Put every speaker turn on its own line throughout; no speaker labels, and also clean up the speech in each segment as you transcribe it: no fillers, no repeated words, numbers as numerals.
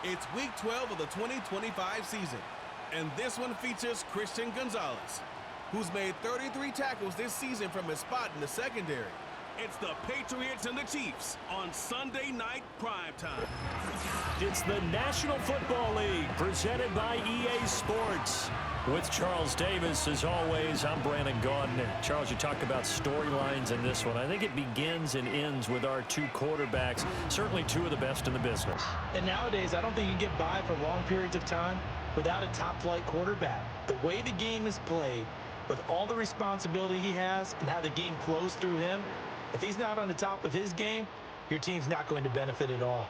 It's Week 12 of the 2025 season, and this one features Christian Gonzalez, who's made 33 tackles this season from his spot in the secondary. It's the Patriots and the Chiefs on Sunday Night Primetime.
It's the National Football League presented by EA Sports. With Charles Davis, as always, I'm Brandon Gaudin. Charles, you talk about storylines in this one. I think it begins and ends with our two quarterbacks, certainly two of the best in the business.
And nowadays, I don't think you can get by for long periods of time without a top-flight quarterback. The way the game is played, with all the responsibility he has and how the game flows through him, if he's not on the top of his game, your team's not going to benefit at all.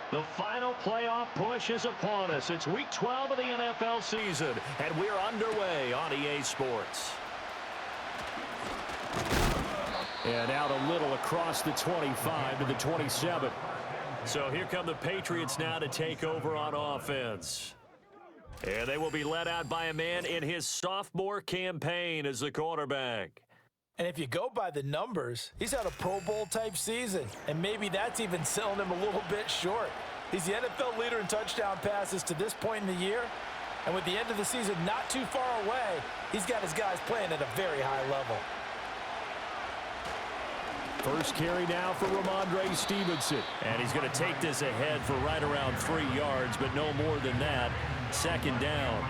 The final playoff push is upon us. It's Week 12 of the NFL season, and we're underway on EA Sports. And out a little across the 25 to the 27. So here come the Patriots now to take over on offense. And they will be led out by a man in his sophomore campaign as the quarterback.
And if you go by the numbers, he's had a Pro Bowl-type season, and maybe that's even selling him a little bit short. He's the NFL leader in touchdown passes to this point in the year, and with the end of the season not too far away, he's got his guys playing at a very high level.
First carry now for Ramondre Stevenson, and he's going to take this ahead for right around 3 yards, but no more than that. Second down.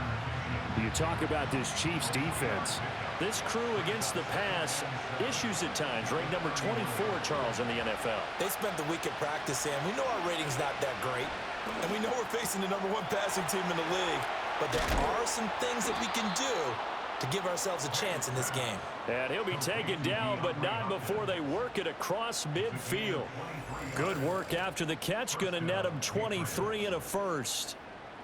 You talk about this Chiefs defense. This crew against the pass, issues at times, ranked number 24, Charles, in the NFL.
They spent the week at practice, and we know our rating's not that great. And we know we're facing the number one passing team in the league. But there are some things that we can do to give ourselves a chance in this game.
And he'll be taken down, but not before they work it across midfield. Good work after the catch, going to net him 23 and a first.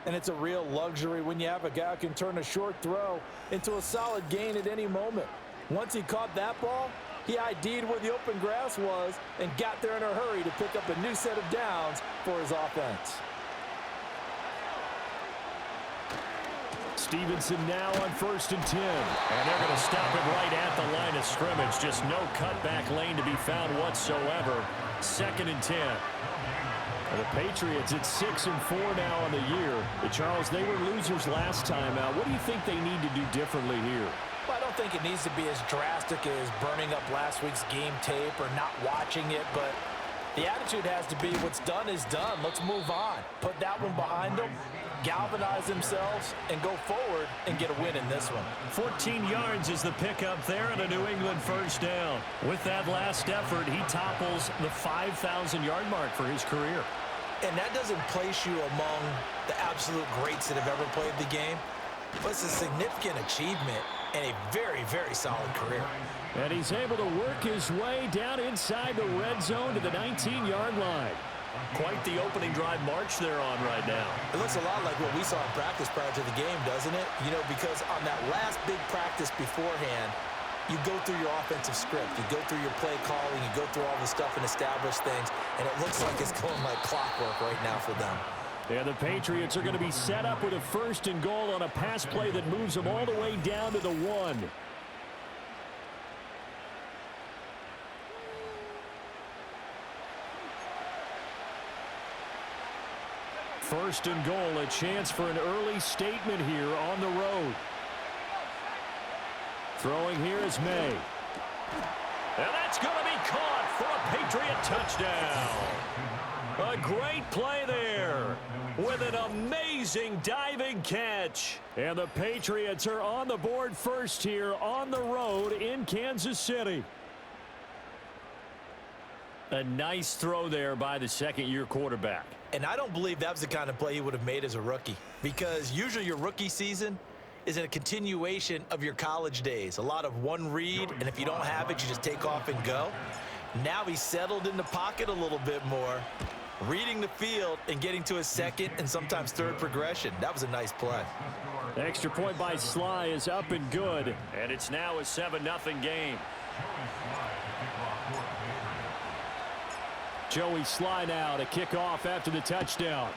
And it's a real luxury when you have a guy who can turn a short throw into a solid gain at any moment. Once he caught that ball, he ID'd where the open grass was and got there in a hurry to pick up a new set of downs for his offense.
Stevenson now on 1st and 10. And they're going to stop him right at the line of scrimmage. Just no cutback lane to be found whatsoever. 2nd and 10. The Patriots at 6-4 now on the year. Charles, they were losers last time out. What do you think they need to do differently here?
Well, I don't think it needs to be as drastic as burning up last week's game tape or not watching it, but the attitude has to be what's done is done. Let's move on. Put that one behind them, galvanize themselves, and go forward and get a win in this one.
14 yards is the pickup there and a New England first down. With that last effort, he topples the 5,000-yard mark for his career.
And that doesn't place you among the absolute greats that have ever played the game, but it's a significant achievement and a very, very solid career.
And he's able to work his way down inside the red zone to the 19-yard line. Quite the opening drive march they're on right now.
It looks a lot like what we saw in practice prior to the game, doesn't it? You know, because on that last big practice beforehand, you go through your offensive script, you go through your play calling, you go through all the stuff and establish things, and it looks like it's going like clockwork right now for them.
Yeah, the Patriots are going to be set up with a 1st and goal on a pass play that moves them all the way down to the 1. First and goal, a chance for an early statement here on the road. Throwing here is May. And that's going to be caught for a Patriot touchdown. A great play there with an amazing diving catch. And the Patriots are on the board first here on the road in Kansas City. A nice throw there by the second-year quarterback.
And I don't believe that was the kind of play he would have made as a rookie, because usually your rookie season is a continuation of your college days. A lot of one read, and if you don't have it, you just take off and go. Now he's settled in the pocket a little bit more, reading the field and getting to his second and sometimes third progression. That was a nice play.
The extra point by Sly is up and good, and it's now a 7-0 game. Joey Sly now to kick off after the touchdown.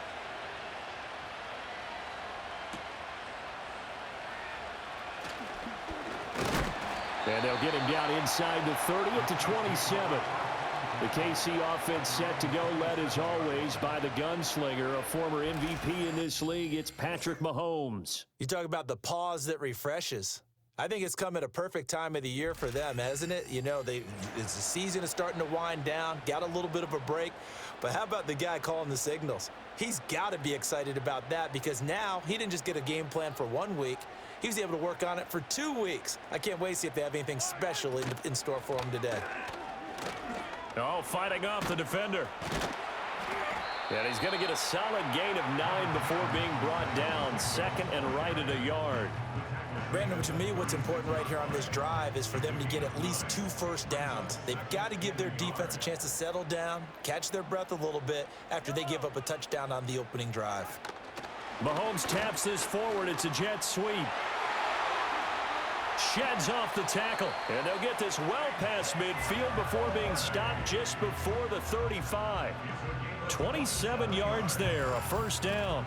And they'll get him down inside the 30 at the 27. The KC offense set to go, led as always by the gunslinger, a former MVP in this league. It's Patrick Mahomes.
You talk about the pause that refreshes. I think it's come at a perfect time of the year for them, hasn't it? You know, the season is starting to wind down, got a little bit of a break. But how about the guy calling the signals? He's got to be excited about that because now he didn't just get a game plan for 1 week. He was able to work on it for 2 weeks. I can't wait to see if they have anything special in store for him today.
Oh, fighting off the defender. And he's going to get a solid gain of 9 before being brought down. Second and right at a yard.
Brandon, to me, what's important right here on this drive is for them to get at least 2 first downs. They've got to give their defense a chance to settle down, catch their breath a little bit after they give up a touchdown on the opening drive.
Mahomes taps this forward. It's a jet sweep. Sheds off the tackle. And they'll get this well past midfield before being stopped just before the 35. 27 yards there, a first down.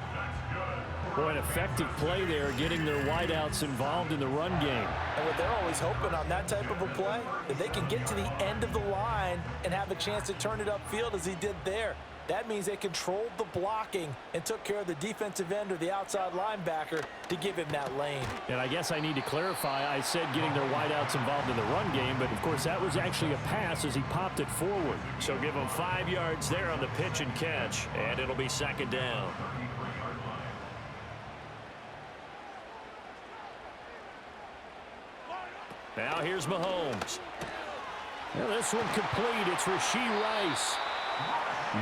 Boy, an effective play there, getting their wideouts involved in the run game.
And what they're always hoping on that type of a play, that they can get to the end of the line and have a chance to turn it upfield as he did there. That means they controlled the blocking and took care of the defensive end or the outside linebacker to give him that lane.
And I guess I need to clarify, I said getting their wideouts involved in the run game, but of course that was actually a pass as he popped it forward. So give him 5 yards there on the pitch and catch, and it'll be second down. Now here's Mahomes. Well, this one complete. It's Rashee Rice.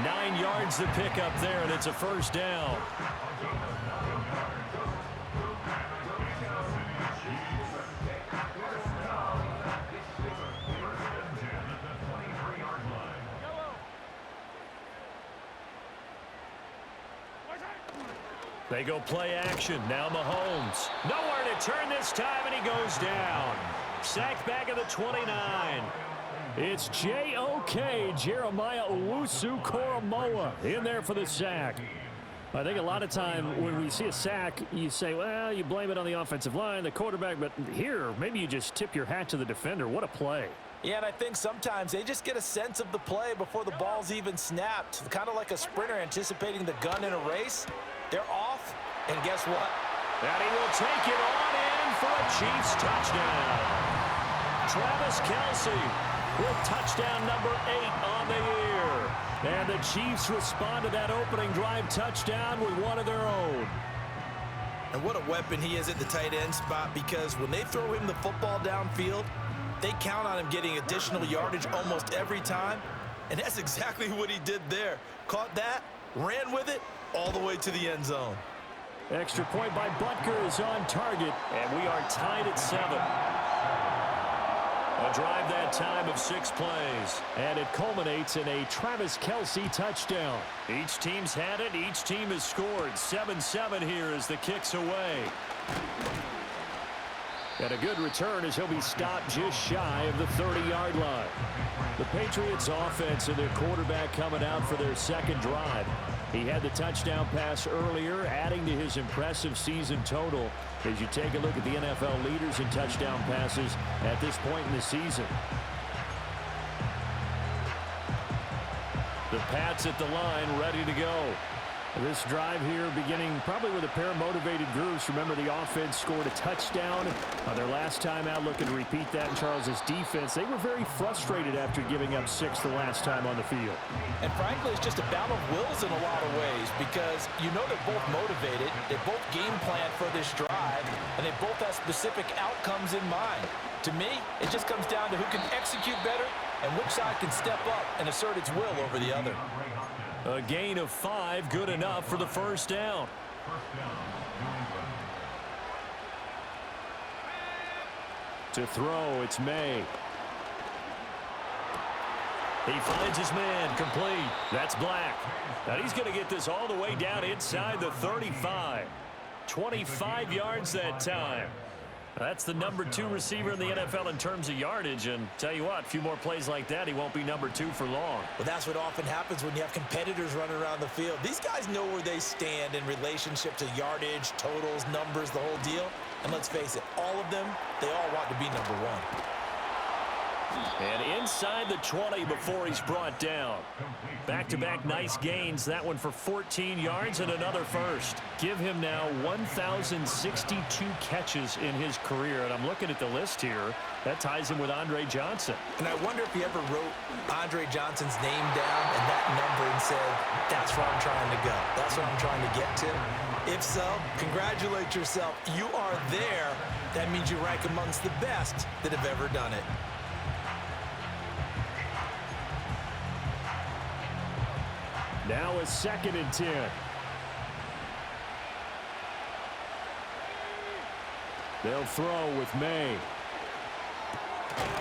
9 yards to pick up there, and it's a first down. They go play action. Now Mahomes. Nowhere to turn this time, and he goes down. Sacked back at the 29. It's J.O.K. Jeremiah Owusu-Koramoah in there for the sack. I think a lot of time when we see a sack, you say, well, you blame it on the offensive line, the quarterback, but here, maybe you just tip your hat to the defender. What a play.
Yeah, and I think sometimes they just get a sense of the play before the ball's even snapped. Kind of like a sprinter anticipating the gun in a race. They're off, and guess what?
And he will take it on in for a Chiefs touchdown. Travis Kelce with touchdown number 8 on the year. And the Chiefs respond to that opening drive touchdown with one of their own.
And what a weapon he is at the tight end spot, because when they throw him the football downfield, they count on him getting additional yardage almost every time. And that's exactly what he did there. Caught that, ran with it, all the way to the end zone.
Extra point by Butker is on target, and we are tied at 7. A drive that time of 6 plays, and it culminates in a Travis Kelce touchdown. Each team's had it. Each team has scored. 7-7 here as the kick's away. And a good return as he'll be stopped just shy of the 30-yard line. The Patriots offense and their quarterback coming out for their second drive. He had the touchdown pass earlier, adding to his impressive season total as you take a look at the NFL leaders in touchdown passes at this point in the season. The Pats at the line, ready to go. This drive here beginning probably with a pair of motivated groups. Remember, the offense scored a touchdown on their last time out, looking to repeat that in Charles's defense. They were very frustrated after giving up 6 the last time on the field.
And frankly, it's just a battle of wills in a lot of ways, because you know they're both motivated, they both game plan for this drive, and they both have specific outcomes in mind. To me, it just comes down to who can execute better and which side can step up and assert its will over the other.
A gain of 5, good enough for the first down. To throw, it's May. He finds his man, complete. That's Black. Now he's going to get this all the way down inside the 35. 25 yards that time. That's the number 2 receiver in the NFL in terms of yardage, and tell you what, a few more plays like that, he won't be number 2 for long.
Well, that's what often happens when you have competitors running around the field. These guys know where they stand in relationship to yardage, totals, numbers, the whole deal. And let's face it, all of them, they all want to be number 1.
And inside the 20 before he's brought down. Back-to-back nice gains. That one for 14 yards and another first. Give him now 1,062 catches in his career. And I'm looking at the list here. That ties him with Andre Johnson.
And I wonder if he ever wrote Andre Johnson's name down and that number and said, that's where I'm trying to go. That's what I'm trying to get to. If so, congratulate yourself. You are there. That means you rank amongst the best that have ever done it.
Now a 2nd and 10. They'll throw with May.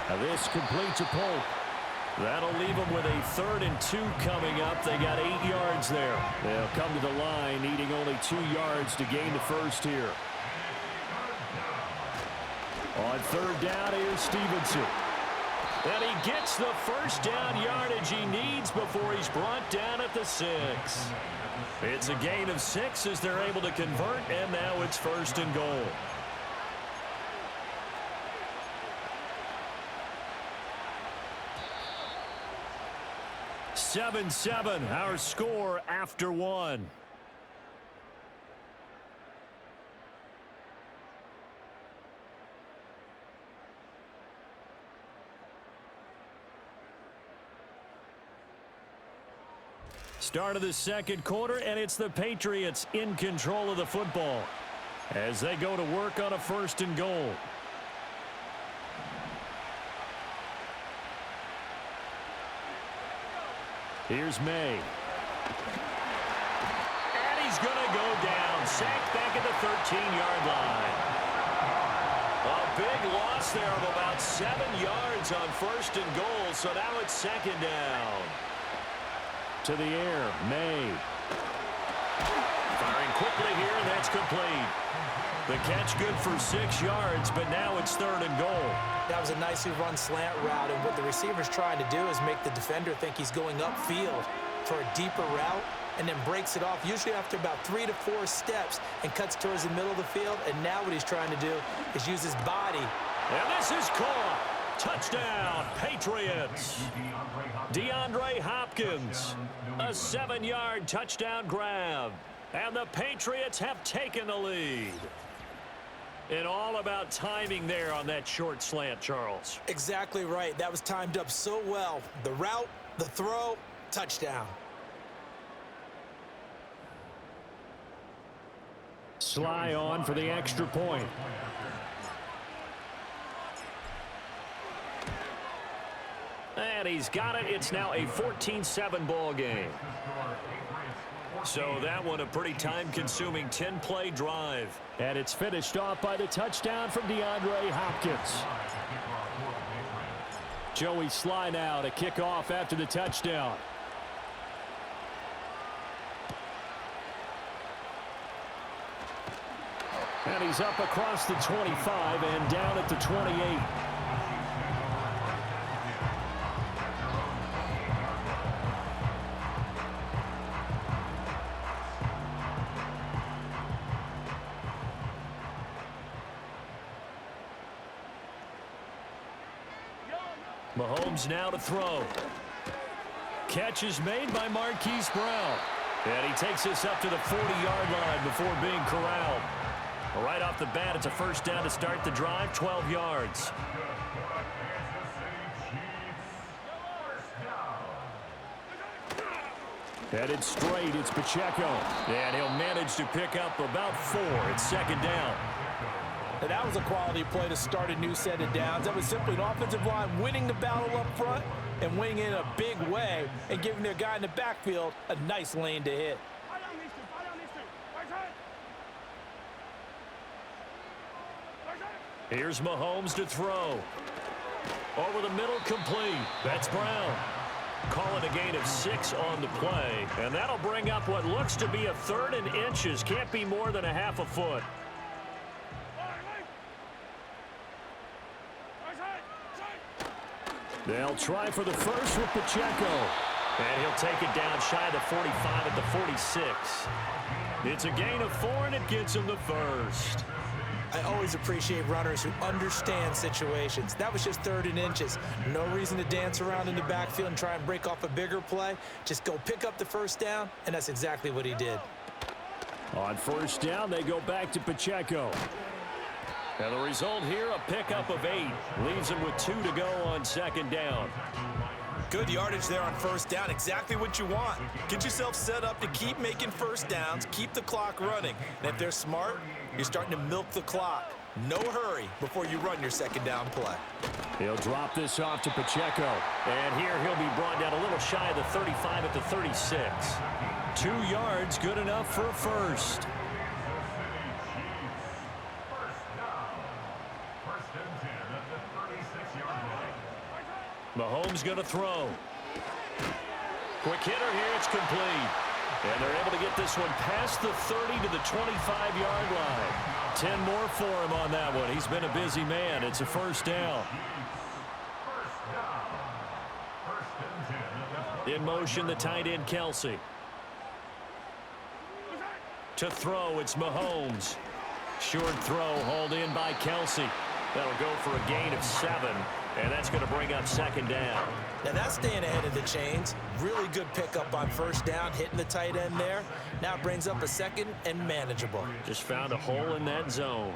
Now this completes a Polk. That'll leave them with a 3rd and 2 coming up. They got 8 yards there. They'll come to the line needing only 2 yards to gain the first here. On 3rd down, here's Stevenson. And he gets the first down yardage he needs before he's brought down at the 6. It's a gain of 6 as they're able to convert, and now it's 1st and goal. Seven, our score after 1. Start of the 2nd quarter, and it's the Patriots in control of the football as they go to work on a 1st and goal. Here's May. And he's going to go down. Sacked back at the 13-yard line. A big loss there of about 7 yards on 1st and goal, so now it's 2nd down. To the air, May. Firing quickly here, and that's complete. The catch good for 6 yards, but now it's 3rd and goal.
That was a nicely run slant route, and what the receiver's trying to do is make the defender think he's going upfield for a deeper route, and then breaks it off, usually after about 3 to 4 steps, and cuts towards the middle of the field. And now what he's trying to do is use his body.
And this is caught. Touchdown, Patriots. DeAndre Hopkins, a 7-yard touchdown grab. And the Patriots have taken the lead. And all about timing there on that short slant, Charles.
Exactly right. That was timed up so well. The route, the throw, touchdown.
Sly on for the extra point. And he's got it. It's now a 14-7 ball game. So that one a pretty time-consuming 10-play drive. And it's finished off by the touchdown from DeAndre Hopkins. Joey Sly now to kick off after the touchdown. And he's up across the 25 and down at the 28. Mahomes now to throw. Catch is made by Marquise Brown. And he takes us up to the 40-yard line before being corralled. Right off the bat, it's a 1st down to start the drive, 12 yards. Headed straight, it's Pacheco. And he'll manage to pick up about 4. It's 2nd down.
And that was a quality play to start a new set of downs. That was simply an offensive line winning the battle up front and winning in a big way and giving their guy in the backfield a nice lane to hit.
Here's Mahomes to throw. Over the middle, complete. That's Brown. Calling a gain of 6 on the play. And that'll bring up what looks to be a 3rd and inches. Can't be more than a half a foot. They'll try for the first with Pacheco. And he'll take it down shy of the 45 at the 46. It's a gain of 4, and it gets him the first.
I always appreciate runners who understand situations. That was just 3rd and inches. No reason to dance around in the backfield and try and break off a bigger play. Just go pick up the first down, and that's exactly what he did.
On first down, they go back to Pacheco. And the result here, a pickup of 8. Leaves him with 2 to go on 2nd down.
Good yardage there on first down. Exactly what you want. Get yourself set up to keep making first downs, keep the clock running. And if they're smart, you're starting to milk the clock. No hurry before you run your 2nd down play.
He'll drop this off to Pacheco. And here he'll be brought down a little shy of the 35 at the 36. 2 yards, good enough for a first. Mahomes going to throw. Quick hitter here, it's complete. And they're able to get this one past the 30 to the 25-yard line. 10 more for him on that one. He's been a busy man. It's a first down. In motion, the tight end, Kelsey. To throw, it's Mahomes. Short throw, hauled in by Kelsey. That'll go for a gain of 7, and that's going to bring up 2nd down.
Now that's staying ahead of the chains. Really good pickup on first down, hitting the tight end there. Now it brings up a 2nd and manageable.
Just found a hole in that zone.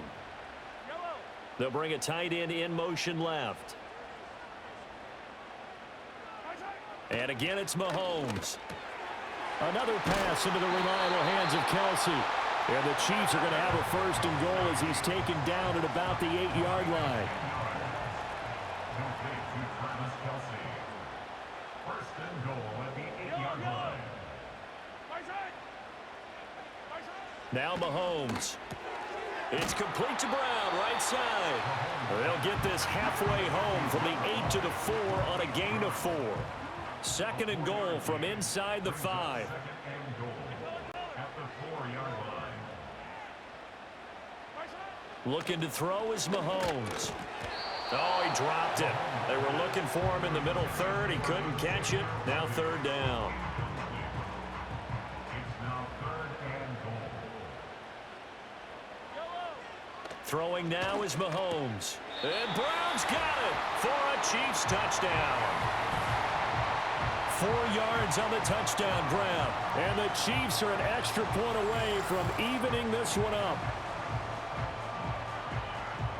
They'll bring a tight end in motion left. And again, it's Mahomes. Another pass into the reliable hands of Kelsey. And the Chiefs are going to have a 1st and goal as he's taken down at about the 8-yard line. Now Mahomes. It's complete to Brown, right side. They'll get this halfway home from the 8 to the 4 on a gain of 4. 2nd and goal from inside the 5. Looking to throw is Mahomes. Oh, he dropped it. They were looking for him in the middle 3rd. He couldn't catch it. Now 3rd down. Throwing now is Mahomes. And Brown's got it for a Chiefs touchdown. 4 yards on the touchdown, Brown. And the Chiefs are an extra point away from evening this one up.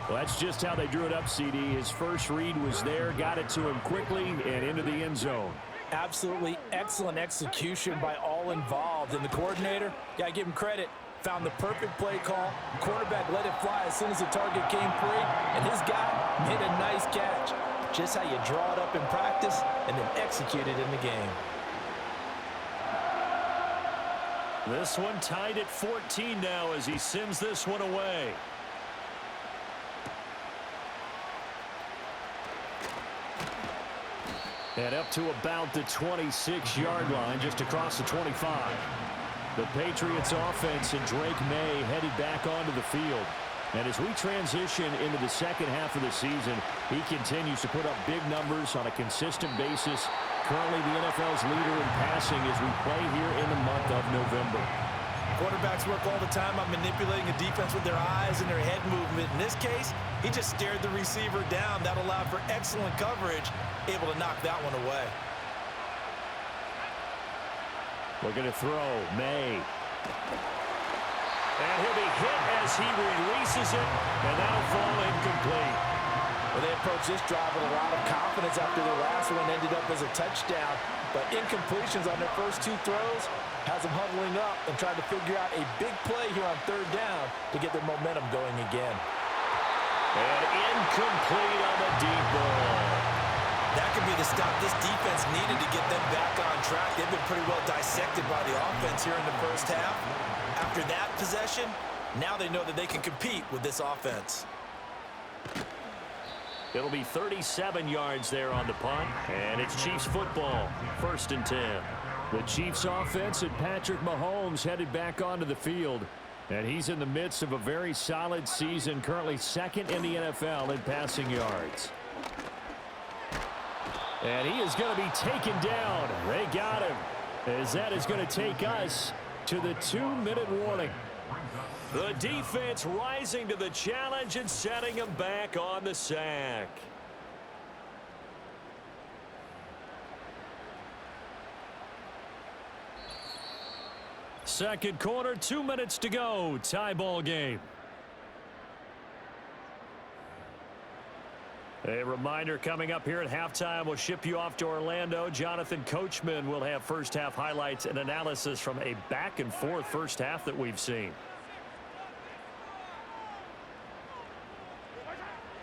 Well, that's just how they drew it up, CD. His first read was there, got it to him quickly, and into the end zone.
Absolutely excellent execution by all involved. And the coordinator, got to give him credit, found the perfect play call. Quarterback let it fly as soon as the target came free, and his guy made a nice catch. Just how you draw it up in practice and then execute it in the game.
This one tied at 14 now as he sends this one away. And up to about the 26-yard line, just across the 25. The Patriots offense and Drake May headed back onto the field. And as we transition into the 2nd half of the season, he continues to put up big numbers on a consistent basis. Currently the NFL's leader in passing as we play here in the month of November.
Quarterbacks work all the time on manipulating a defense with their eyes and their head movement. In this case, he just stared the receiver down. That allowed for excellent coverage, able to knock that one away.
Looking to throw, May. And he'll be hit as he releases it, and that'll fall incomplete.
Well, they approached this drive with a lot of confidence after their last one ended up as a touchdown. But incompletions on their first 2 throws has them huddling up and trying to figure out a big play here on 3rd down to get their momentum going again.
And incomplete on the deep ball.
That could be the stop this defense needed to get them back on track. They've been pretty well dissected by the offense here in the first half. After that possession, now they know that they can compete with this offense.
It'll be 37 yards there on the punt, and it's Chiefs football, 1st and 10. The Chiefs offense and Patrick Mahomes headed back onto the field, and he's in the midst of a very solid season, currently 2nd in the NFL in passing yards. And he is going to be taken down. They got him, as that is going to take us to the 2-minute warning. The defense rising to the challenge and setting him back on the sack. Second quarter, 2 minutes to go. Tie ball game. A reminder coming up here at halftime. We'll ship you off to Orlando. Jonathan Coachman will have first half highlights and analysis from a back and forth first half that we've seen.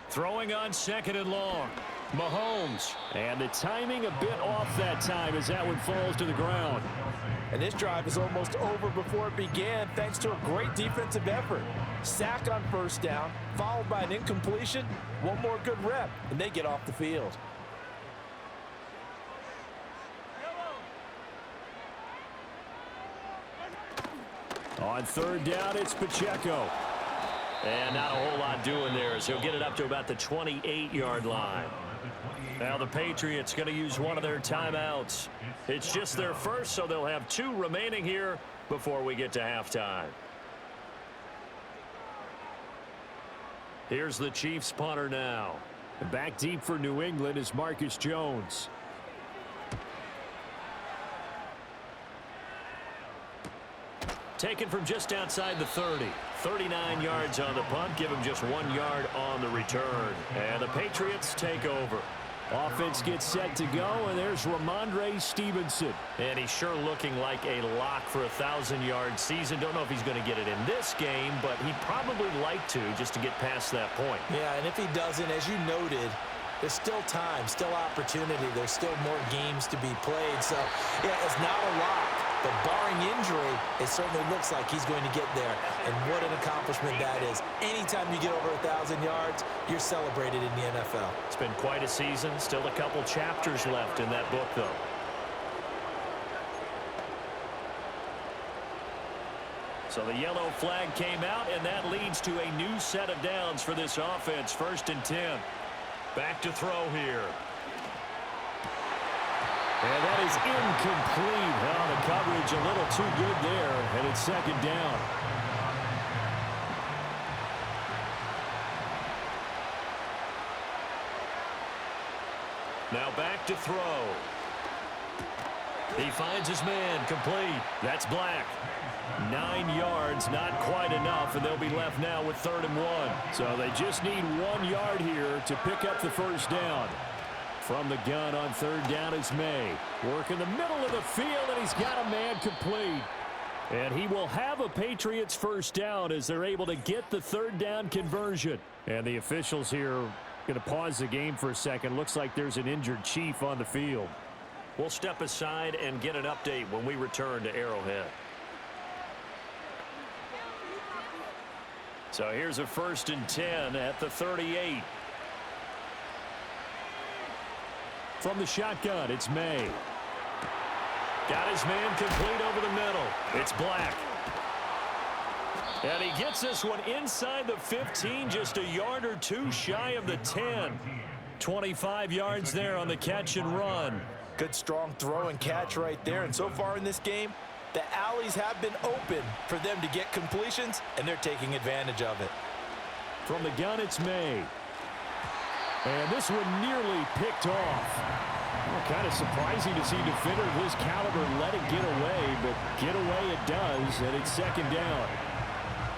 Throwing on second and long. Mahomes. And the timing a bit off that time as that one falls to the ground.
And this drive is almost over before it began thanks to a great defensive effort. Sack on first down, followed by an incompletion. One more good rep, and they get off the field.
On third down, it's Pacheco. And not a whole lot doing there as he'll get it up to about the 28-yard line. Now the Patriots going to use one of their timeouts. It's just their first, so they'll have 2 remaining here before we get to halftime. Here's the Chiefs punter now. Back deep for New England is Marcus Jones. Taken from just outside the 30. 39 yards on the punt. Give him just 1 yard on the return. And the Patriots take over. Offense gets set to go, and there's Ramondre Stevenson. And he's sure looking like a lock for a 1,000-yard season. Don't know if he's going to get it in this game, but he'd probably like to just to get past that point.
Yeah, and if he doesn't, as you noted, there's still time, still opportunity. There's still more games to be played. So, yeah, it's not a lock. But barring injury, it certainly looks like he's going to get there. And what an accomplishment that is. Anytime you get over 1,000 yards, you're celebrated in the NFL.
It's been quite a season. Still a couple chapters left in that book, though. So the yellow flag came out, and that leads to a new set of downs for this offense. 1st and 10. Back to throw here. And that is incomplete. Well, the coverage a little too good there, and it's 2nd down. Now back to throw. He finds his man, complete. That's Black. 9 yards, not quite enough, and they'll be left now with 3rd and 1. So they just need 1 yard here to pick up the first down. From the gun on 3rd down is May. Work in the middle of the field, and he's got a man complete. And he will have a Patriots first down as they're able to get the 3rd down conversion. And the officials here are going to pause the game for a second. Looks like there's an injured Chief on the field. We'll step aside and get an update when we return to Arrowhead. So here's a 1st and 10 at the 38. From the shotgun, it's May. Got his man complete over the middle. It's Black. And he gets this one inside the 15, just a yard or 2 shy of the 10. 25 yards there on the catch and run.
Good strong throw and catch right there. And so far in this game, the alleys have been open for them to get completions, and they're taking advantage of it.
From the gun, it's May. And this one nearly picked off. Well, kind of surprising to see a defender of his caliber let it get away, but get away it does, and it's 2nd down.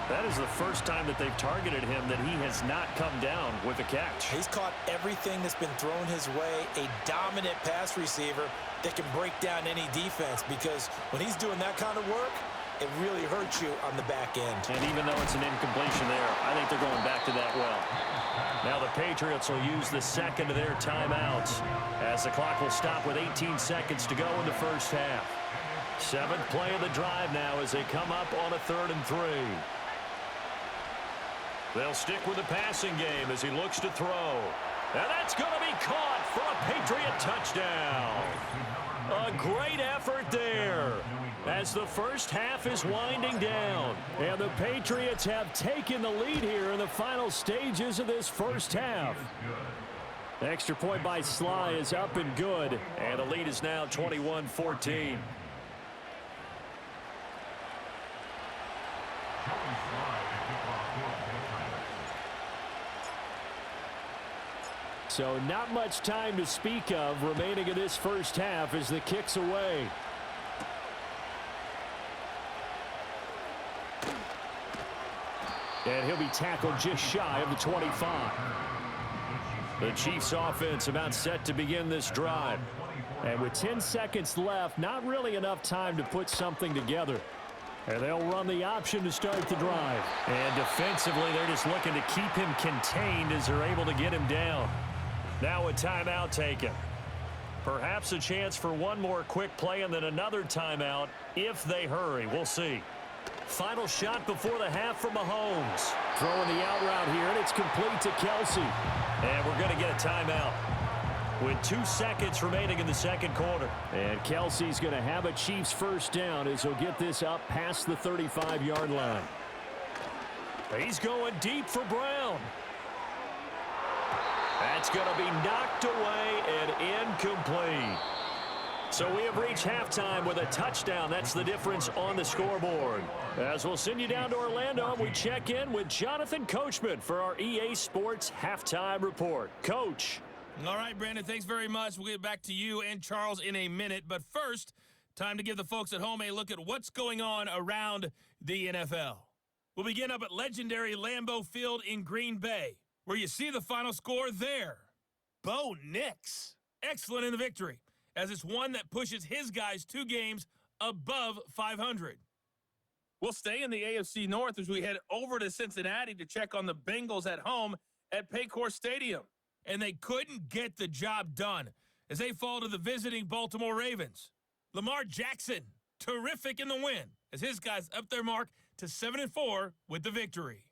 That is the first time that they've targeted him that he has not come down with a catch.
He's caught everything that's been thrown his way, a dominant pass receiver that can break down any defense, because when he's doing that kind of work, it really hurts you on the back end.
And even though it's an incompletion there, I think they're going back to that well. Now the Patriots will use the 2nd of their timeouts as the clock will stop with 18 seconds to go in the first half. 7th play of the drive now as they come up on a 3rd and 3. They'll stick with the passing game as he looks to throw. And that's going to be caught for a Patriot touchdown. A great effort there as the first half is winding down. And the Patriots have taken the lead here in the final stages of this first half. The extra point by Sly is up and good. And the lead is now 21-14. So not much time to speak of remaining in this first half as the kick's away. And he'll be tackled just shy of the 25. The Chiefs offense about set to begin this drive. And with 10 seconds left, not really enough time to put something together. And they'll run the option to start the drive. And defensively, they're just looking to keep him contained as they're able to get him down. Now a timeout taken. Perhaps a chance for one more quick play and then another timeout if they hurry. We'll see. Final shot before the half from Mahomes. Throwing the out route here, and it's complete to Kelsey. And we're going to get a timeout with 2 seconds remaining in the second quarter. And Kelsey's going to have a Chiefs first down as he'll get this up past the 35-yard line. He's going deep for Brown. That's going to be knocked away and incomplete. So we have reached halftime with a touchdown. That's the difference on the scoreboard. As we'll send you down to Orlando, we check in with Jonathan Coachman for our EA Sports Halftime Report. Coach.
All right, Brandon, thanks very much. We'll get back to you and Charles in a minute. But first, time to give the folks at home a look at what's going on around the NFL. We'll begin up at legendary Lambeau Field in Green Bay, where you see the final score there. Bo Nix, excellent in the victory, as it's one that pushes his guys 2 games above 500. We'll stay in the AFC North as we head over to Cincinnati to check on the Bengals at home at Paycor Stadium. And they couldn't get the job done as they fall to the visiting Baltimore Ravens. Lamar Jackson, terrific in the win, as his guys up their mark to 7-4 with the victory.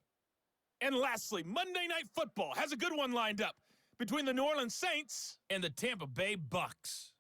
And lastly, Monday Night Football has a good one lined up between the New Orleans Saints and the Tampa Bay Bucks.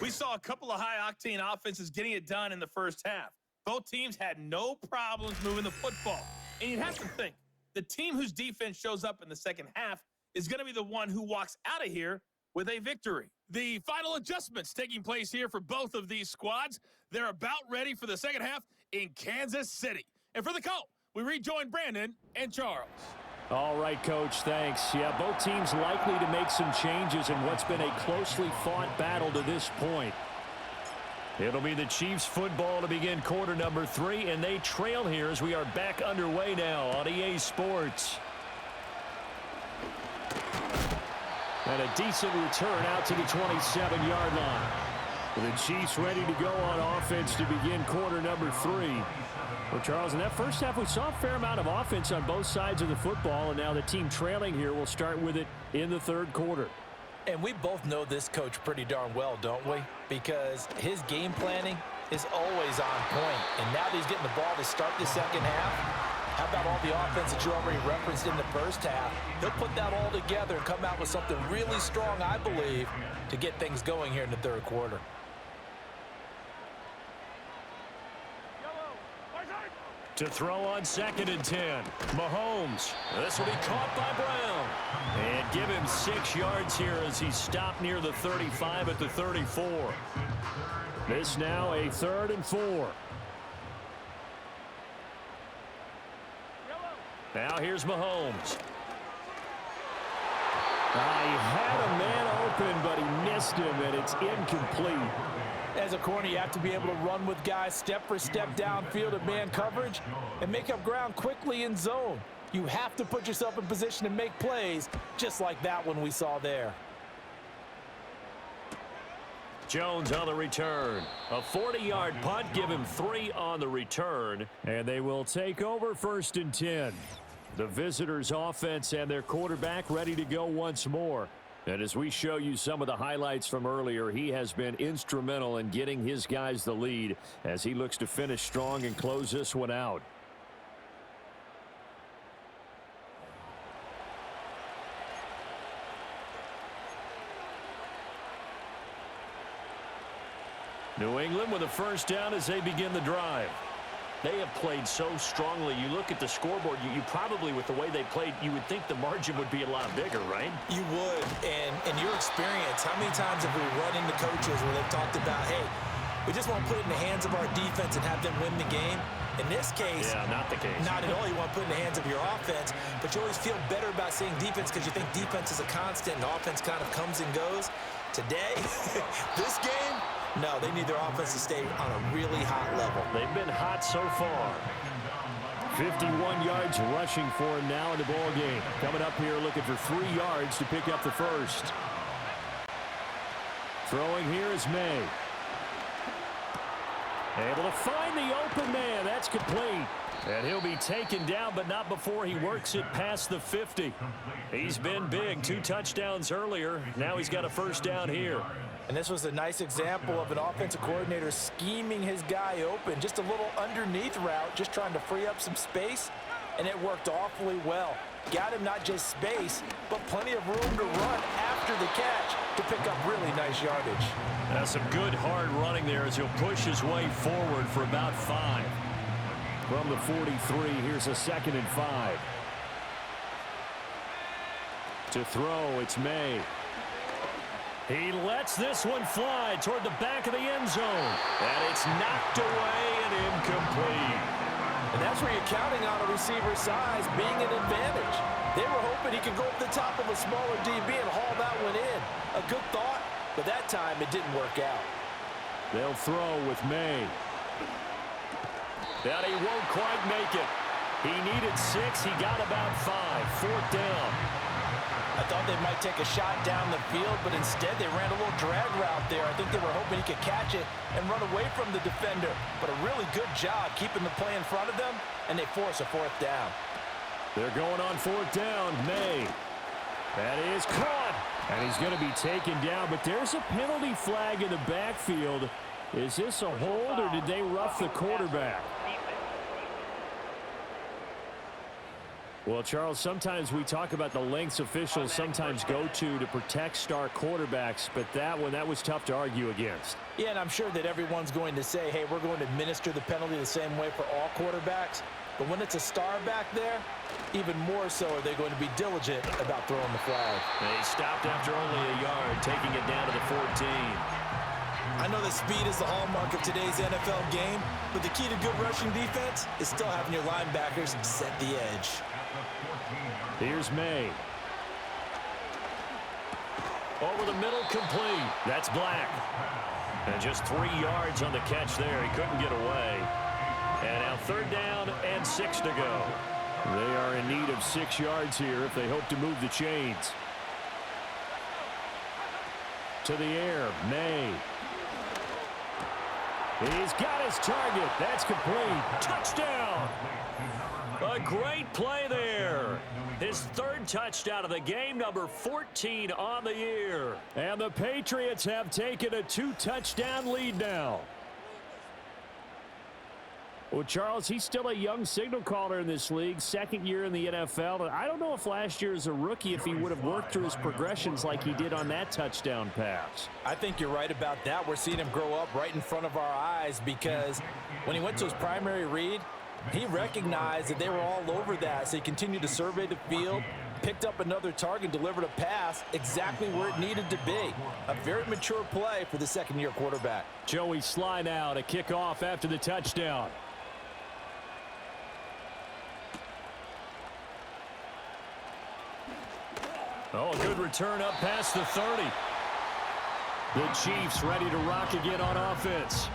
We saw a couple of high-octane offenses getting it done in the first half. Both teams had no problems moving the football. And you'd have to think, the team whose defense shows up in the second half is going to be the one who walks out of here with a victory. The final adjustments taking place here for both of these squads. They're about ready for the second half in Kansas City. And for the call, we rejoin Brandon and Charles.
All right, Coach, thanks. Yeah, both teams likely to make some changes in what's been a closely fought battle to this point. It'll be the Chiefs football to begin quarter number 3, and they trail here as we are back underway now on EA Sports. And a decent return out to the 27-yard line. The Chiefs ready to go on offense to begin quarter number 3. Well, Charles, in that first half, we saw a fair amount of offense on both sides of the football, and now the team trailing here will start with it in the third quarter.
And we both know this coach pretty darn well, don't we? Because his game planning is always on point. And now that he's getting the ball to start the second half, how about all the offense that you already referenced in the first half? He'll put that all together and come out with something really strong, I believe, to get things going here in the third quarter.
To throw on 2nd and 10. Mahomes. This will be caught by Brown. And give him 6 yards here as he stopped near the 35 at the 34. This now a 3rd and 4. Now here's Mahomes. He had a man open, but he missed him, and it's incomplete.
As a corner, you have to be able to run with guys step for step downfield at man coverage and make up ground quickly in zone. You have to put yourself in position to make plays, just like that one we saw there.
Jones on the return. A 40-yard punt, give him 3 on the return, and they will take over 1st and 10. The visitors' offense and their quarterback ready to go once more. And as we show you some of the highlights from earlier, he has been instrumental in getting his guys the lead as he looks to finish strong and close this one out. New England with a first down as they begin the drive. They have played so strongly. You look at the scoreboard, you probably, with the way they played, you would think the margin would be a lot bigger, right?
You would. And in your experience, how many times have we run into coaches where they've talked about, hey, we just want to put it in the hands of our defense and have them win the game? In this case,
yeah, not the case.
Not at all. You want to put it in the hands of your offense, but you always feel better about saying defense because you think defense is a constant and offense kind of comes and goes. Today, this game, no, they need their offense to stay on a really hot level.
They've been hot so far. 51 yards rushing for him now in the ball game. Coming up here looking for 3 yards to pick up the first. Throwing here is May. Able to find the open man. That's complete. And he'll be taken down, but not before he works it past the 50. He's been big. 2 touchdowns earlier. Now he's got a first down here.
And this was a nice example of an offensive coordinator scheming his guy open. Just a little underneath route, just trying to free up some space. And it worked awfully well. Got him not just space, but plenty of room to run after the catch to pick up really nice yardage.
That's some good hard running there as he'll push his way forward for about 5. From the 43, here's a 2nd and 5. To throw, it's May. He lets this one fly toward the back of the end zone. And it's knocked away and incomplete.
And that's where you're counting on a receiver's size being an advantage. They were hoping he could go over the top of a smaller DB and haul that one in. A good thought, but that time it didn't work out.
They'll throw with May. That he won't quite make it. He needed 6. He got about 5. 4th down.
I thought they might take a shot down the field, but instead they ran a little drag route there. I think they were hoping he could catch it and run away from the defender. But a really good job keeping the play in front of them, and they force a 4th down.
They're going on 4th down. May. That is caught. And he's going to be taken down, but there's a penalty flag in the backfield. Is this a hold, or did they rough the quarterback? Well, Charles, sometimes we talk about the lengths officials sometimes go to protect star quarterbacks, but that was tough to argue against.
Yeah, and I'm sure that everyone's going to say, hey, we're going to administer the penalty the same way for all quarterbacks. But when it's a star back there, even more so are they going to be diligent about throwing the flag.
They stopped after only a yard, taking it down to the 14.
I know that speed is the hallmark of today's NFL game, but the key to good rushing defense is still having your linebackers set the edge.
Here's May. Over the middle, complete. That's Black. And just 3 yards on the catch there. He couldn't get away. And now 3rd down and 6 to go. They are in need of 6 yards here if they hope to move the chains. To the air, May. He's got his target. That's complete. Touchdown! A great play there. His 3rd touchdown of the game, number 14 on the year. And the Patriots have taken a 2-touchdown lead now. Well, Charles, he's still a young signal caller in this league, 2nd year in the NFL. And I don't know if last year as a rookie, if he would have worked through his progressions like he did on that touchdown pass.
I think you're right about that. We're seeing him grow up right in front of our eyes because when he went to his primary read, he recognized that they were all over that, so he continued to survey the field, picked up another target, delivered a pass exactly where it needed to be. A very mature play for the 2nd-year quarterback.
Joey Sly now to kick off after the touchdown. Oh, a good return up past the 30. The Chiefs ready to rock again on offense.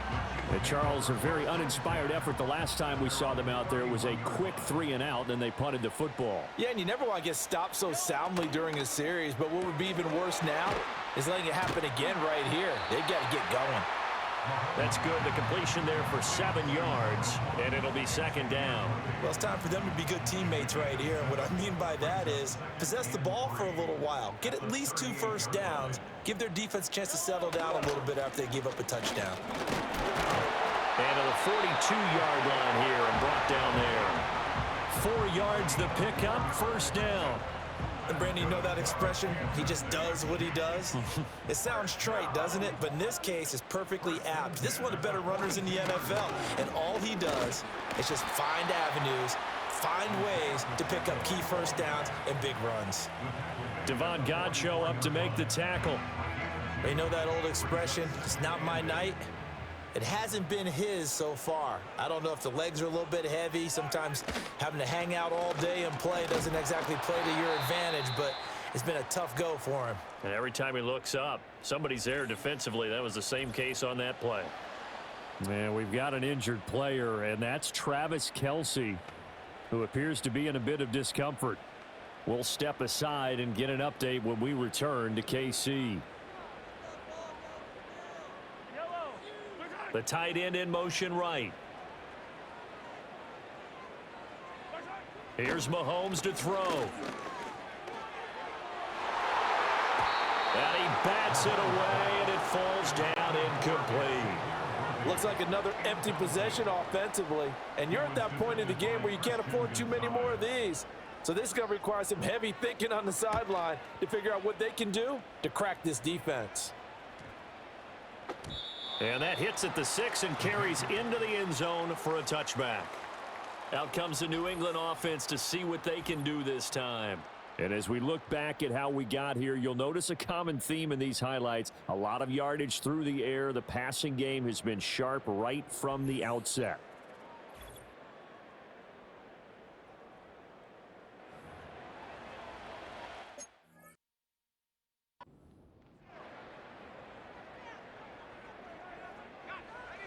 And Charles, a very uninspired effort the last time we saw them out there. It was a quick 3-and-out, and they punted the football.
Yeah, and you never want to get stopped so soundly during a series, but what would be even worse now is letting it happen again right here. They've got to get going.
That's good. The completion there for 7 yards, and it'll be 2nd down.
Well, it's time for them to be good teammates right here. And what I mean by that is possess the ball for a little while. Get at least 2 first downs. Give their defense a chance to settle down a little bit after they give up a touchdown.
And to the 42-yard line here and brought down there. 4 yards the pickup, 1st down.
And Brandon, you know that expression? He just does what he does. It sounds trite, doesn't it? But in this case, it's perfectly apt. This is one of the better runners in the NFL. And all he does is just find avenues, find ways to pick up key first downs and big runs.
Devon Godchaux up to make the tackle.
You know that old expression, it's not my night? It hasn't been his so far. I don't know if the legs are a little bit heavy. Sometimes having to hang out all day and play doesn't exactly play to your advantage, but it's been a tough go for him.
And every time he looks up, somebody's there defensively. That was the same case on that play. Man, we've got an injured player, and that's Travis Kelce, who appears to be in a bit of discomfort. We'll step aside and get an update when we return to KC. The tight end in motion right. Here's Mahomes to throw. And he bats it away, and it falls down incomplete.
Looks like another empty possession offensively. And you're at that point in the game where you can't afford too many more of these. So this is going to require some heavy thinking on the sideline to figure out what they can do to crack this defense.
And that hits at the 6 and carries into the end zone for a touchback. Out comes the New England offense to see what they can do this time. And as we look back at how we got here, you'll notice a common theme in these highlights. A lot of yardage through the air. The passing game has been sharp right from the outset.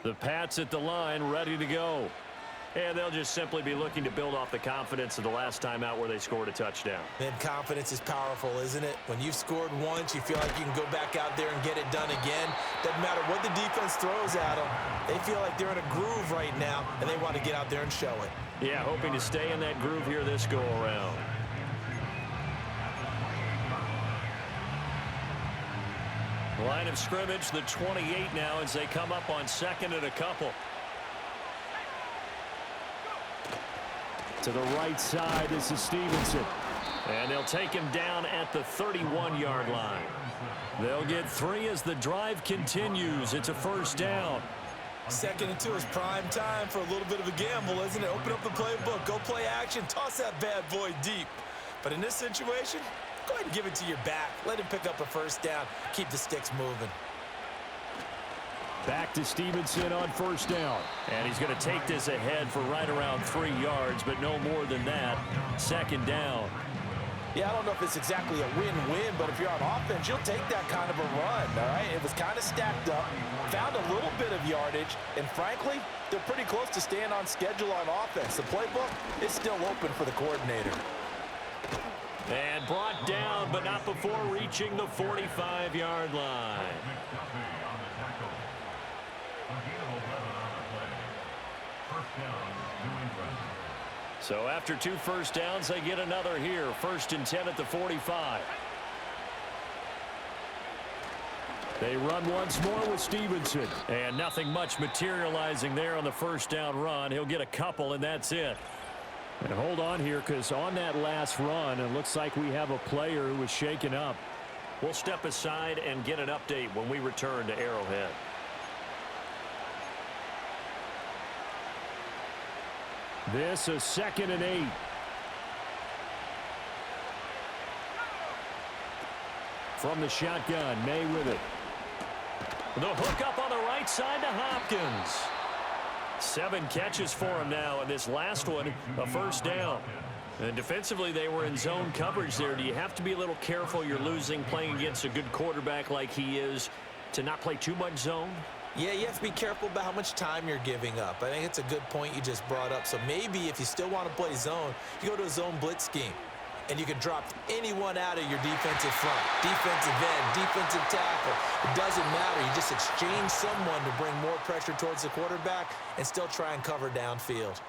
The Pats at the line, ready to go. And they'll just simply be looking to build off the confidence of the last time out where they scored a touchdown.
And confidence is powerful, isn't it? When you've scored once, you feel like you can go back out there and get it done again. Doesn't matter what the defense throws at them. They feel like they're in a groove right now, and they want to get out there and show it.
Yeah, hoping to stay in that groove here this go-around. Line of scrimmage, the 28 now as they come up on second and a couple. To the right side, this is Stevenson. And they'll take him down at the 31-yard line. They'll get 3 as the drive continues. It's a first down.
2nd and 2 is prime time for a little bit of a gamble, isn't it? Open up the playbook, go play action, toss that bad boy deep. But in this situation, go ahead and give it to your back. Let him pick up a first down. Keep the sticks moving.
Back to Stevenson on first down. And he's going to take this ahead for right around 3 yards, but no more than that. 2nd down.
Yeah, I don't know if it's exactly a win-win, but if you're on offense, you'll take that kind of a run, all right? It was kind of stacked up, found a little bit of yardage, and frankly, they're pretty close to staying on schedule on offense. The playbook is still open for the coordinator.
And brought down, but not before reaching the 45-yard line. So after 2 first downs, they get another here. 1st and 10 at the 45. They run once more with Stevenson. And nothing much materializing there on the first down run. He'll get a couple, and that's it. And hold on here, because on that last run, it looks like we have a player who was shaken up. We'll step aside and get an update when we return to Arrowhead. This is 2nd and 8. From the shotgun, May with it. The hook up on the right side to Hopkins. 7 catches for him now, and this last one, a first down. And defensively, they were in zone coverage there. Do you have to be a little careful? You're losing, playing against a good quarterback like he is, to not play too much zone?
Yeah, you have to be careful about how much time you're giving up. I think it's a good point you just brought up. So maybe if you still want to play zone, you go to a zone blitz scheme. And you can drop anyone out of your defensive front, defensive end, defensive tackle. It doesn't matter. You just exchange someone to bring more pressure towards the quarterback and still try and cover downfield.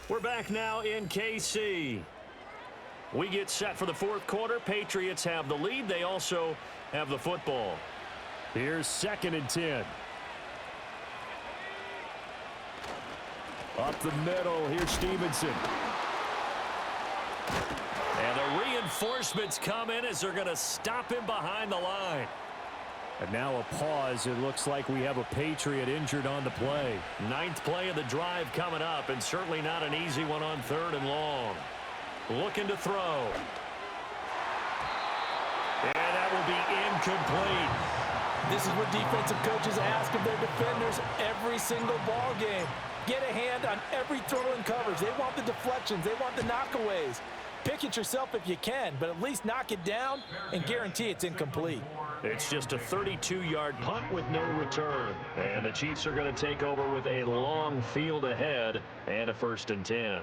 We're back now in KC. We get set for the 4th quarter. Patriots have the lead. They also have the football. Here's 2nd and 10. Up the middle. Here's Stevenson. And the reinforcements come in as they're going to stop him behind the line. And now a pause. It looks like we have a Patriot injured on the play. 9th play of the drive coming up, and certainly not an easy one on 3rd and long. Looking to throw. And that will be incomplete.
This is what defensive coaches ask of their defenders every single ball game. Get a hand on every throw in coverage. They want the deflections. They want the knockaways. Pick it yourself if you can, but at least knock it down and guarantee it's incomplete.
It's just a 32-yard punt with no return. And the Chiefs are going to take over with a long field ahead and a 1st and 10.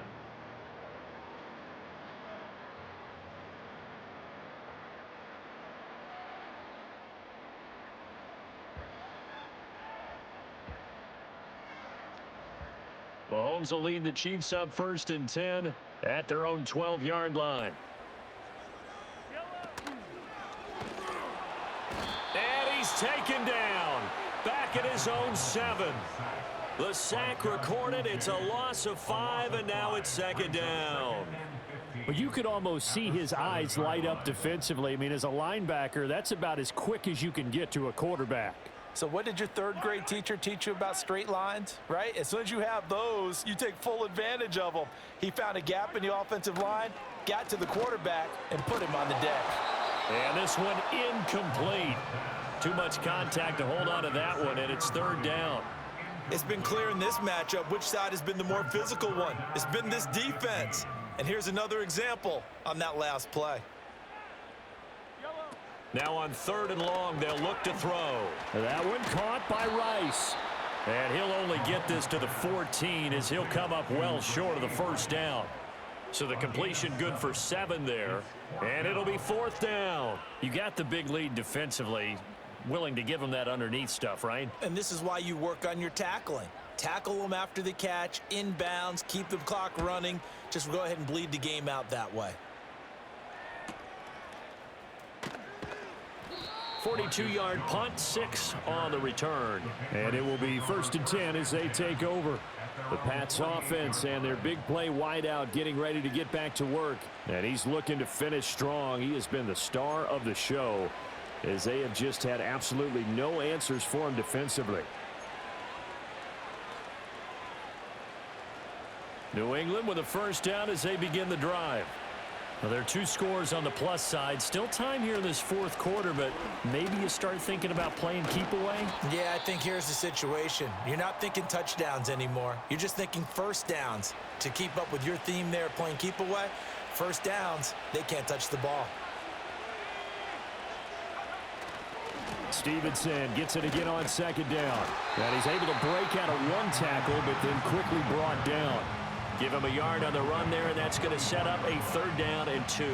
Mahomes will lead the Chiefs up 1st and 10 at their own 12-yard line. And he's taken down back at his own 7. The sack recorded. It's a loss of 5, and now it's 2nd down. Well, you could almost see his eyes light up defensively. I mean, as a linebacker, that's about as quick as you can get to a quarterback.
So what did your 3rd grade teacher teach you about straight lines, right? As soon as you have those, you take full advantage of them. He found a gap in the offensive line, got to the quarterback, and put him on the deck.
And this one incomplete. Too much contact to hold on to that one, and it's 3rd down.
It's been clear in this matchup which side has been the more physical one. It's been this defense. And here's another example on that last play.
Now on 3rd and long, they'll look to throw. That one caught by Rice. And he'll only get this to the 14 as he'll come up well short of the 1st down. So the completion good for 7 there. And it'll be 4th down. You got the big lead defensively. Willing to give them that underneath stuff, right?
And this is why you work on your tackling. Tackle them after the catch, inbounds, keep the clock running. Just go ahead and bleed the game out that way.
42-yard punt, 6 on the return. And it will be 1st and 10 as they take over. The Pats offense and their big play wideout getting ready to get back to work. And he's looking to finish strong. He has been the star of the show as they have just had absolutely no answers for him defensively. New England with a 1st down as they begin the drive. Well, there are 2 scores on the plus side. Still time here in this 4th quarter, but maybe you start thinking about playing keep away?
Yeah, I think here's the situation. You're not thinking touchdowns anymore. You're just thinking 1st downs. To keep up with your theme there playing keep away, 1st downs, they can't touch the ball.
Stevenson gets it again on 2nd down. And he's able to break out of 1 tackle, but then quickly brought down. Give him a yard on the run there, and that's going to set up a 3rd down and 2.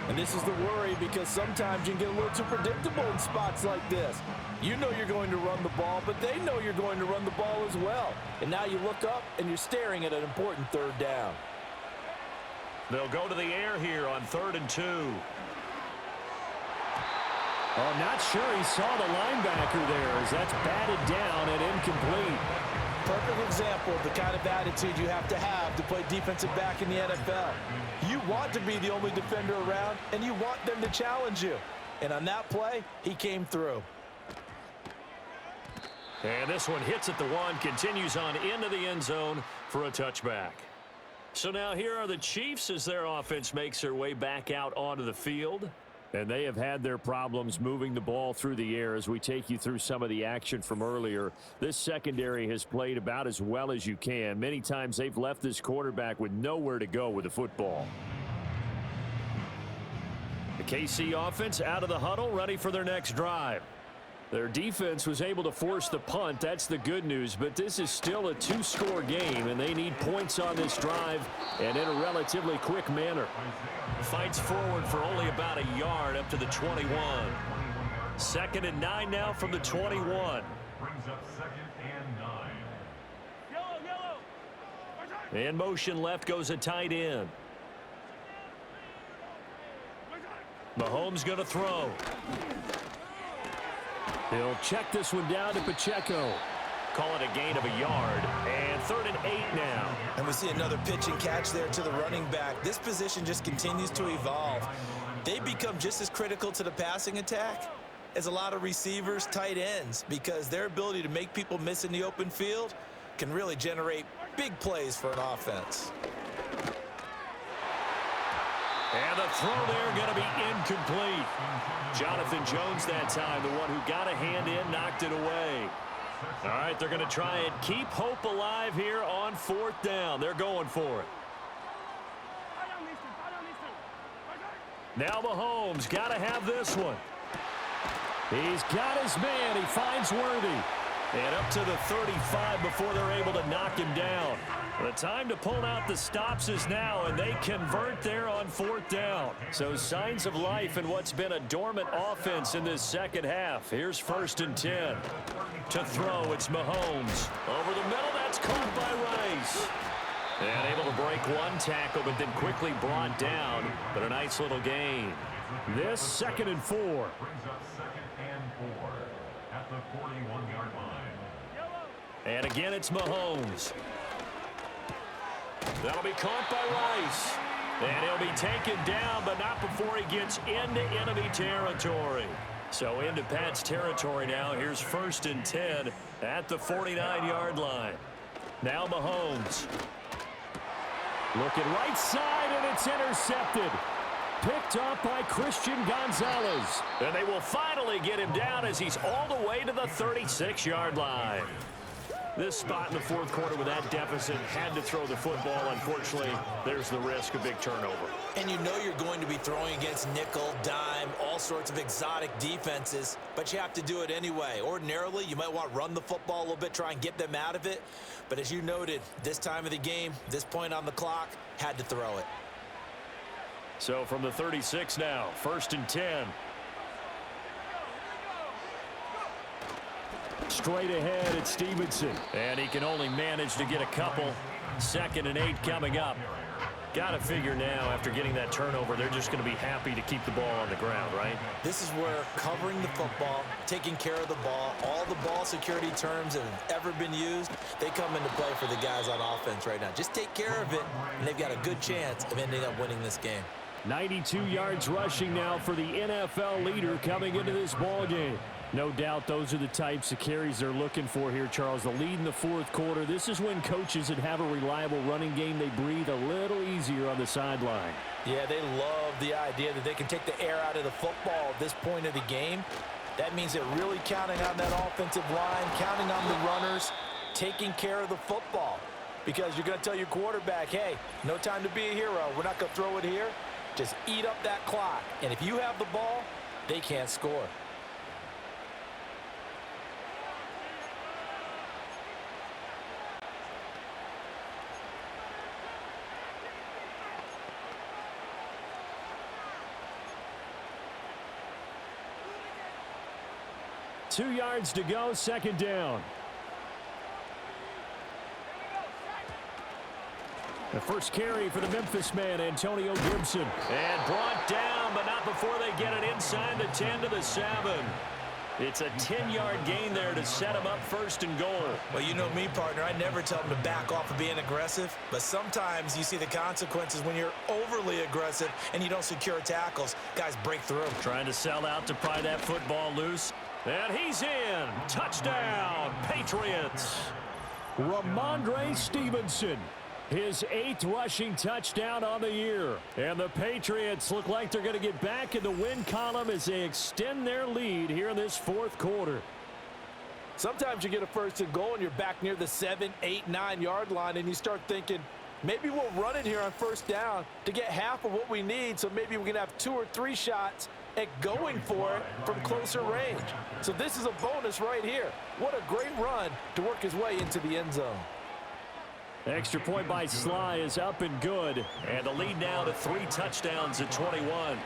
And this is the worry because sometimes you can get a little too predictable in spots like this. You know you're going to run the ball, but they know you're going to run the ball as well. And now you look up, and you're staring at an important 3rd down.
They'll go to the air here on 3rd and 2. Oh, not sure he saw the linebacker there as that's batted down and incomplete.
Perfect example of the kind of attitude you have to play defensive back in the NFL. You want to be the only defender around, and you want them to challenge you. And on that play, he came through.
And this one hits at the 1, continues on into the end zone for a touchback. So now here are the Chiefs as their offense makes their way back out onto the field. And they have had their problems moving the ball through the air as we take you through some of the action from earlier. This secondary has played about as well as you can. Many times they've left this quarterback with nowhere to go with the football. The KC offense out of the huddle, ready for their next drive. Their defense was able to force the punt. That's the good news, but this is still a 2-score game, and they need points on this drive and in a relatively quick manner. Fights forward for only about a yard up to the 21. 2nd and 9 now from the 21.
Brings up 2nd and 9.
In motion left goes a tight end. Mahomes going to throw. He'll check this one down to Pacheco. Call it a gain of a yard. And 3rd and 8 now.
And we see another pitch and catch there to the running back. This position just continues to evolve. They become just as critical to the passing attack is a lot of receivers, tight ends, because their ability to make people miss in the open field can really generate big plays for an offense.
And the throw there going to be incomplete. Jonathan Jones that time, the one who got a hand in, knocked it away. All right, they're going to try and keep hope alive here on 4th down. They're going for it. Now Mahomes got to have this one. He's got his man. He finds Worthy. And up to the 35 before they're able to knock him down. The time to pull out the stops is now, and they convert there on 4th down. So signs of life in what's been a dormant offense in this second half. Here's 1st and 10. To throw, it's Mahomes. Over the middle, that's caught by Rice. And able to break one tackle, but then quickly brought down. But a nice little gain. This 2nd and 4.
Brings up 2nd and 4 at the 41-yard line.
And again, it's Mahomes. That'll be caught by Rice. And he'll be taken down, but not before he gets into enemy territory. So into Pat's territory now. Here's 1st and 10 at the 49-yard line. Now Mahomes. Looking right side, and it's intercepted. Picked up by Christian Gonzalez. And they will finally get him down as he's all the way to the 36-yard line. This spot in the 4th quarter with that deficit, had to throw the football. Unfortunately, there's the risk of big turnover.
And you know you're going to be throwing against nickel, dime, all sorts of exotic defenses, but you have to do it anyway. Ordinarily, you might want to run the football a little bit, try and get them out of it. But as you noted, this time of the game, this point on the clock, had to throw it.
So from the 36 now, 1st and 10. Straight ahead, it's Stevenson. And he can only manage to get a couple. 2nd and 8 coming up. Got to figure now, after getting that turnover, they're just going to be happy to keep the ball on the ground, right?
This is where covering the football, taking care of the ball, all the ball security terms that have ever been used, they come into play for the guys on offense right now. Just take care of it, and they've got a good chance of ending up winning this game.
92 yards rushing now for the NFL leader coming into this ball game. No doubt those are the types of carries they're looking for here, Charles. The lead in the 4th quarter. This is when coaches that have a reliable running game, they breathe a little easier on the sideline.
Yeah, they love the idea that they can take the air out of the football at this point of the game. That means they're really counting on that offensive line, counting on the runners, taking care of the football. Because you're going to tell your quarterback, hey, no time to be a hero. We're not going to throw it here. Just eat up that clock. And if you have the ball, they can't score.
Two yards to go, 2nd down. The first carry for the Memphis man, Antonio Gibson. And brought down, but not before they get it inside the 10 to the 7. It's a 10-yard gain there to set him up 1st and goal.
Well, you know me, partner. I never tell them to back off of being aggressive. But sometimes you see the consequences when you're overly aggressive and you don't secure tackles. Guys break through.
Trying to sell out to pry that football loose. And he's in. Touchdown, Patriots. Ramondre Stevenson. His 8th rushing touchdown on the year. And the Patriots look like they're going to get back in the win column as they extend their lead here in this 4th quarter.
Sometimes you get a 1st and goal and you're back near the 7, 8, 9-yard line and you start thinking, maybe we'll run it here on 1st down to get half of what we need, so maybe we can have 2 or 3 shots at going for it from closer range. So this is a bonus right here. What a great run to work his way into the end zone.
Extra point by Sly is up and good. And the lead now to 3 touchdowns at 21.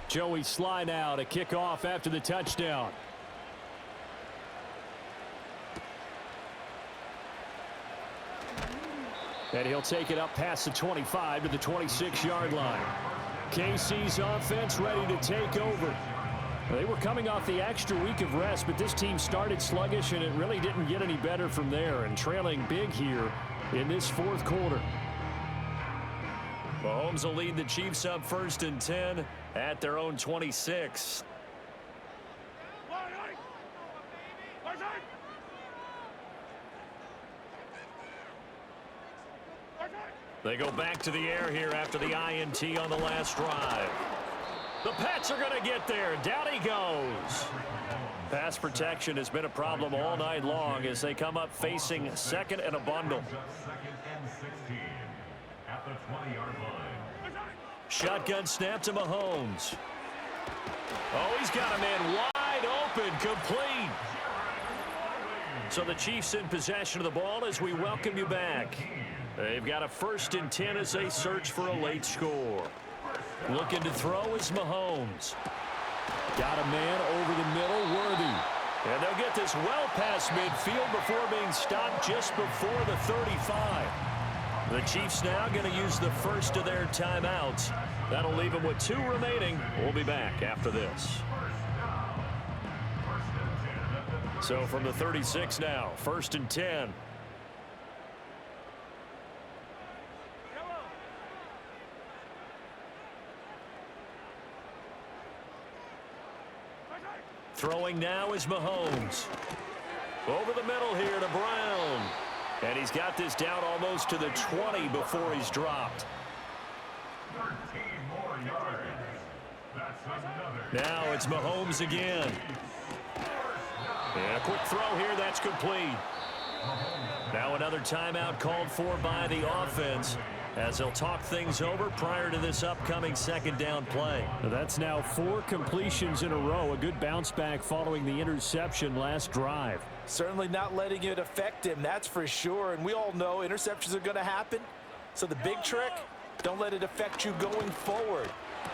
Joey Sly now to kick off after the touchdown. And he'll take it up past the 25 to the 26-yard line. KC's offense ready to take over. They were coming off the extra week of rest, but this team started sluggish, and it really didn't get any better from there, and trailing big here in this fourth quarter. Mahomes will lead the Chiefs up 1st and 10 at their own 26. They go back to the air here after the INT on the last drive. The Pats are going to get there. Down he goes. Pass protection has been a problem all night long as they come up facing second and a bundle.
Second and 16 at the 20-yard line.
Shotgun snap to Mahomes. Oh, he's got a man wide open, complete. So the Chiefs in possession of the ball as we welcome you back. They've got a 1st and 10 as they search for a late score. Looking to throw is Mahomes. Got a man over the middle, Worthy. And they'll get this well past midfield before being stopped just before the 35. The Chiefs now going to use the first of their timeouts. That'll leave them with 2 remaining. We'll be back after this. So from the 36 now, 1st and 10. Throwing now is Mahomes. Over the middle here to Brown. And he's got this down almost to the 20 before he's dropped.
13 more yards. That's another.
Now it's Mahomes again. And a quick throw here, that's complete. Now another timeout called for by the offense as they'll talk things over prior to this upcoming 2nd down play. That's now 4 completions in a row. A good bounce back following the interception last drive.
Certainly not letting it affect him, that's for sure. And we all know interceptions are going to happen. So the big trick, don't let it affect you going forward.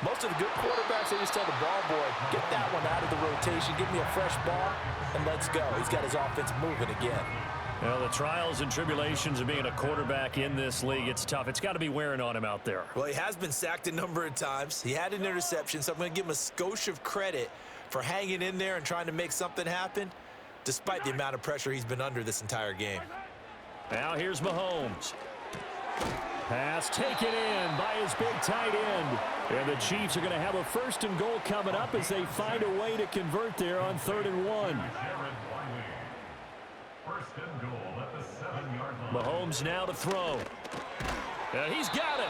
Most of the good quarterbacks, they just tell the ball boy, get that one out of the rotation, give me a fresh ball, and let's go. He's got his offense moving again.
Well, the trials and tribulations of being a quarterback in this league, it's tough. It's got to be wearing on him out there.
Well, he has been sacked a number of times. He had an interception, so I'm going to give him a skosh of credit for hanging in there and trying to make something happen, despite the amount of pressure he's been under this entire game.
Now here's Mahomes. Pass taken in by his big tight end. And the Chiefs are going to have a 1st and goal coming up as they find a way to convert there on 3rd and 1.
First and goal at the 7-yard line.
Mahomes now to throw. And he's got it.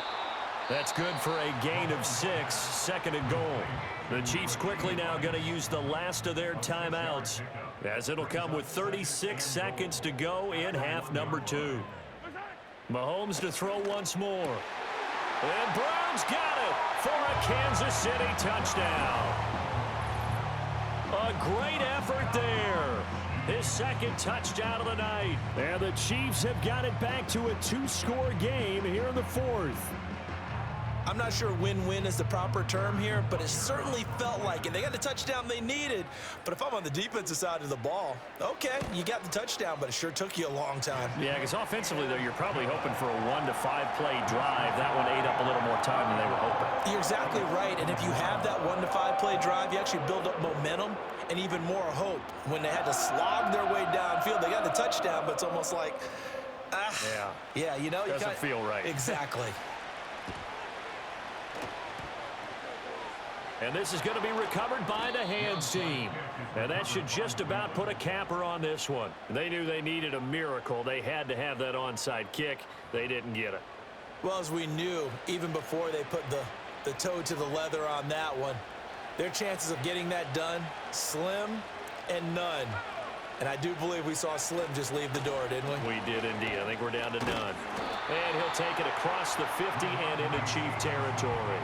That's good for a gain of 6, 2nd and goal. The Chiefs quickly now going to use the last of their timeouts as it'll come with 36 seconds to go in half number 2. Mahomes to throw once more. And Brown's got it for a Kansas City touchdown. A great effort there. His 2nd touchdown of the night. And the Chiefs have got it back to a 2-score game here in the 4th.
I'm not sure win-win is the proper term here, but it certainly felt like it. They got the touchdown they needed, but if I'm on the defensive side of the ball, okay, you got the touchdown, but it sure took you a long time.
Yeah, because offensively, though, you're probably hoping for a 1 to 5 play drive. That one ate up a little more time than they were hoping.
You're exactly right, and if you have that 1 to 5 play drive, you actually build up momentum and even more hope. When they had to slog their way downfield, they got the touchdown, but it's almost like, yeah, you know,
doesn't feel right.
Exactly.
And this is going to be recovered by the hands team. And that should just about put a capper on this one. They knew they needed a miracle. They had to have that onside kick. They didn't get it.
Well, as we knew, even before they put the toe to the leather on that one, their chances of getting that done, slim and none. And I do believe we saw Slim just leave the door, didn't we?
We did indeed. I think we're down to none. And he'll take it across the 50 and into Chief territory.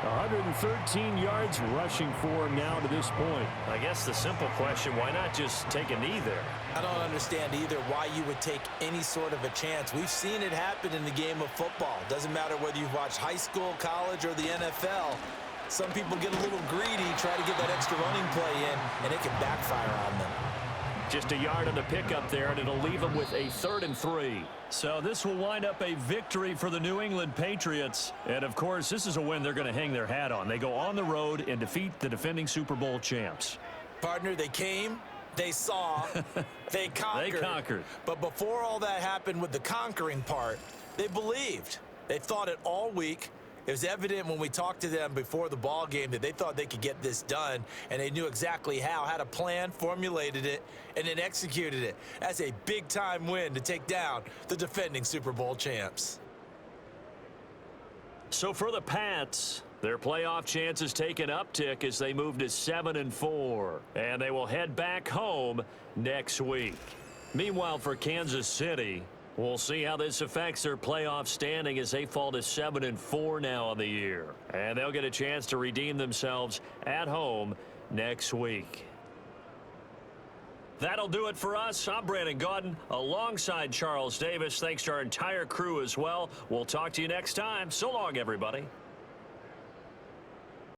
113 yards rushing for him now to this point. I guess the simple question, why not just take a knee there?
I don't understand either why you would take any sort of a chance. We've seen it happen in the game of football. Doesn't matter whether you've watched high school, college, or the NFL. Some people get a little greedy, try to get that extra running play in, and it can backfire on them.
Just a yard on the pickup there, and it'll leave them with a 3rd and 3.
So this will wind up a victory for the New England Patriots. And, of course, this is a win they're going to hang their hat on. They go on the road and defeat the defending Super Bowl champs.
Partner, they came, they saw, they conquered.
They conquered.
But before all that happened with the conquering part, they believed. They thought it all week. It was evident when we talked to them before the ball game that they thought they could get this done, and they knew exactly how, had a plan, formulated it, and then executed it. That's a big-time win to take down the defending Super Bowl champs.
So for the Pats, their playoff chances take an uptick as they move to 7-4, and they will head back home next week. Meanwhile, for Kansas City, we'll see how this affects their playoff standing as they fall to 7-4 now on the year. And they'll get a chance to redeem themselves at home next week. That'll do it for us. I'm Brandon Gaudin alongside Charles Davis. Thanks to our entire crew as well. We'll talk to you next time. So long, everybody.